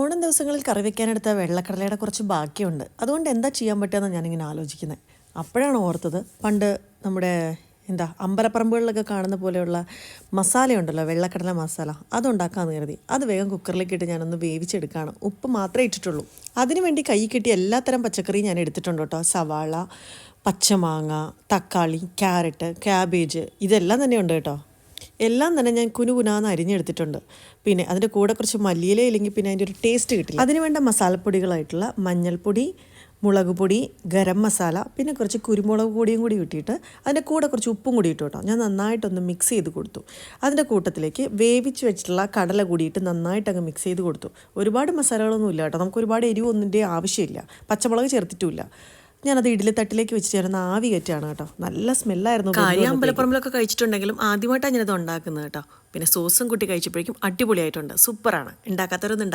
ഓണം ദിവസങ്ങളിൽ കറി വെക്കാനെടുത്ത വെള്ളക്കടലയുടെ കുറച്ച് ബാക്കിയുണ്ട്. അതുകൊണ്ട് എന്താ ചെയ്യാൻ പറ്റുകയെന്ന് ഞാനിങ്ങനെ ആലോചിക്കുന്നത്. അപ്പോഴാണ് ഓർത്തത്, പണ്ട് നമ്മുടെ അമ്പലപ്പറമ്പുകളിലൊക്കെ കാണുന്ന പോലെയുള്ള മസാലയുണ്ടല്ലോ, വെള്ളക്കടല മസാല, അതുണ്ടാക്കാമെന്ന് കരുതി. അത് വേഗം കുക്കറിലേക്ക് ഇട്ട് ഞാനൊന്ന് വേവിച്ചെടുക്കുകയാണ്. ഉപ്പ് മാത്രമേ ഇട്ടിട്ടുള്ളൂ. അതിനുവേണ്ടി കൈ കിട്ടിയ എല്ലാത്തരം പച്ചക്കറിയും ഞാൻ എടുത്തിട്ടുണ്ട് കേട്ടോ. സവാള, പച്ചമാങ്ങ, തക്കാളി, ക്യാരറ്റ്, ക്യാബേജ്, ഇതെല്ലാം തന്നെ ഉണ്ട് കേട്ടോ. എല്ലാം തന്നെ ഞാൻ കുനുകുനാന്ന് അരിഞ്ഞെടുത്തിട്ടുണ്ട്. പിന്നെ അതിൻ്റെ കൂടെ കുറച്ച് മല്ലിയില ഇല്ലെങ്കിൽ പിന്നെ അതിൻ്റെ ഒരു ടേസ്റ്റ് കിട്ടില്ല. അതിനുവേണ്ട മസാലപ്പൊടികളായിട്ടുള്ള മഞ്ഞൾപ്പൊടി, മുളക് പൊടി, ഗരം മസാല, പിന്നെ കുറച്ച് കുരുമുളക് പൊടിയും കൂടി ഇട്ടിട്ട് അതിൻ്റെ കൂടെ കുറച്ച് ഉപ്പും കൂടി ഇട്ടു കേട്ടോ. ഞാൻ നന്നായിട്ടൊന്ന് മിക്സ് ചെയ്ത് കൊടുത്തു. അതിൻ്റെ കൂട്ടത്തിലേക്ക് വേവിച്ച് വെച്ചിട്ടുള്ള കടല കൂടിയിട്ട് നന്നായിട്ടങ്ങ് മിക്സ് ചെയ്ത് കൊടുത്തു. ഒരുപാട് മസാലകളൊന്നും ഇല്ല കേട്ടോ, നമുക്ക് ഒരുപാട് എരിവൊന്നിൻ്റെ ആവശ്യമില്ല. പച്ചമുളക് ചേർത്തിട്ടുമില്ല. ഞാനത് ഇഡ്ഡലി തട്ടിലേക്ക് വെച്ചിട്ട് ഞാനൊന്ന് ആവി കയറ്റാണ് കേട്ടോ. നല്ല സ്മെല്ലായിരുന്നു. കാര്യം അമ്പലപ്പുറമ്പിലൊക്കെ കഴിച്ചിട്ടുണ്ടെങ്കിലും ആദ്യമായിട്ടാണ് ഞാനത് ഉണ്ടാക്കുന്നത് കേട്ടോ. പിന്നെ സോസും കൂട്ടി കഴിച്ചപ്പോഴേക്കും അടിപൊളിയായിട്ടുണ്ട്. സൂപ്പറാണ്. ഉണ്ടാക്കാത്തവരൊന്നും